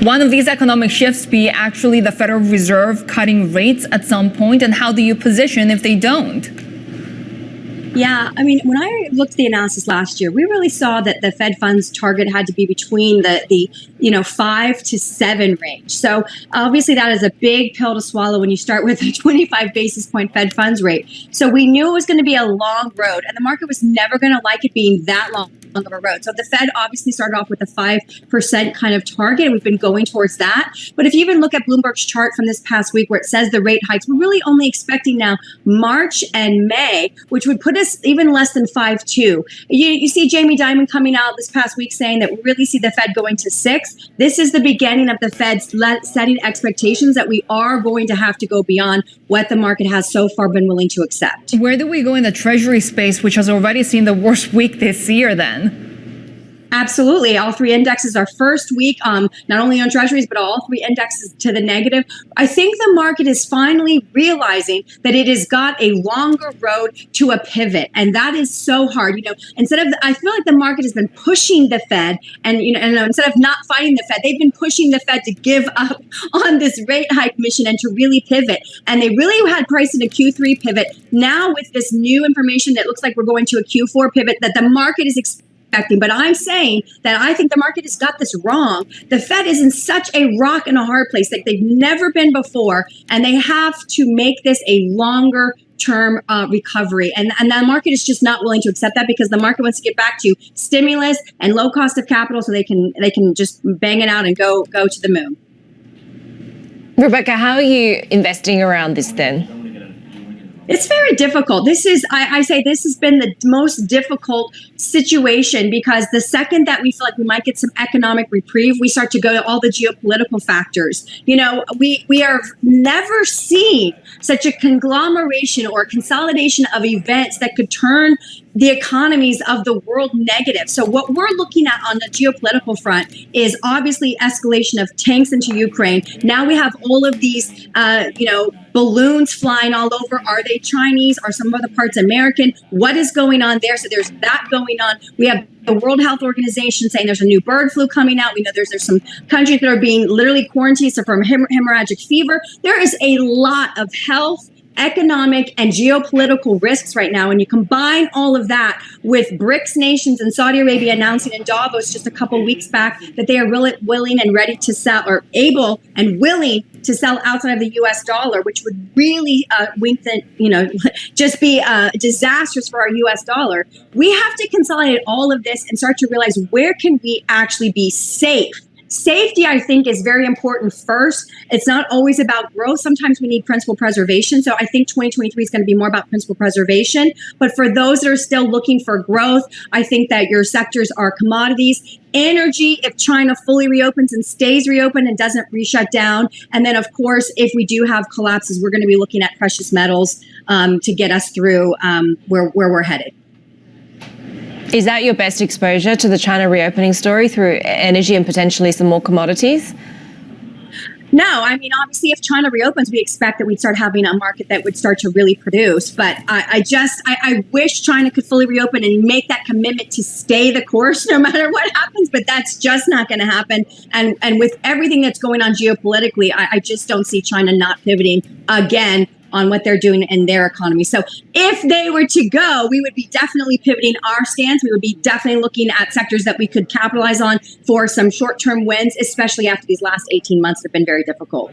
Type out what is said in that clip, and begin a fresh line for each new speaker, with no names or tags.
One of these economic shifts be actually the Federal Reserve cutting rates at some point, and how do you position if they don't?
Yeah, I mean, when I looked at the analysis last year, we really saw that the Fed funds target had to be between the 5 to 7 range. So obviously that is a big pill to swallow when you start with a 25 basis point Fed funds rate. So we knew it was going to be a long road, and the market was never going to like it being that long of a road. So the Fed obviously started off with a 5% kind of target, and we've been going towards that. But if you even look at Bloomberg's chart from this past week where it says the rate hikes, we're really only expecting now March and May, which would put us even less than 5.2. You see Jamie Dimon coming out this past week saying that we really see the Fed going to 6. This is the beginning of the Fed setting expectations that we are going to have to go beyond what the market has so far been willing to accept.
Where do we go in the Treasury space, which has already seen the worst week this year then?
Absolutely. All three indexes are first week, not only on treasuries, but all three indexes to the negative. I think the market is finally realizing that it has got a longer road to a pivot. And that is so hard. I feel like the market has been pushing the Fed and instead of not fighting the Fed, they've been pushing the Fed to give up on this rate hike mission and to really pivot. And they really had priced in a Q3 pivot. Now with this new information that looks like we're going to a Q4 pivot that the market is expecting. But I'm saying that I think the market has got this wrong. The Fed is in such a rock and a hard place like they've never been before, and they have to make this a longer term recovery. And the market is just not willing to accept that because the market wants to get back to stimulus and low cost of capital so they can just bang it out and go to the moon.
Rebecca, how are you investing around this then?
It's very difficult. I say this has been the most difficult situation because the second that we feel like we might get some economic reprieve, we start to go to all the geopolitical factors. We are never seen such a conglomeration or consolidation of events that could turn the economies of the world negative. So what we're looking at on the geopolitical front is obviously escalation of tanks into Ukraine. Now we have all of these, balloons flying all over. Are they Chinese? Are some other parts American? What is going on there? So there's that going on. We have the World Health Organization saying there's a new bird flu coming out. We know there's some countries that are being literally quarantined from hemorrhagic fever. There is a lot of health, economic, and geopolitical risks right now. And you combine all of that with BRICS nations and Saudi Arabia announcing in Davos just a couple weeks back that they are really willing and ready to sell, or able and willing to sell outside of the US dollar, which would really just be disastrous for our US dollar. We have to consolidate all of this and start to realize where can we actually be safe. Safety, I think, is very important first. It's not always about growth. Sometimes we need principal preservation. So I think 2023 is going to be more about principal preservation. But for those that are still looking for growth, I think that your sectors are commodities. Energy, if China fully reopens and stays reopened and doesn't re-shut down. And then, of course, if we do have collapses, we're going to be looking at precious metals to get us through where we're headed.
Is that your best exposure to the China reopening story through energy and potentially some more commodities?
No, I mean, obviously, if China reopens, we expect that we'd start having a market that would start to really produce. But I wish China could fully reopen and make that commitment to stay the course no matter what happens. But that's just not going to happen. And with everything that's going on geopolitically, I just don't see China not pivoting again on what they're doing in their economy. So if they were to go, we would be definitely pivoting our stance. We would be definitely looking at sectors that we could capitalize on for some short-term wins, especially after these last 18 months have been very difficult.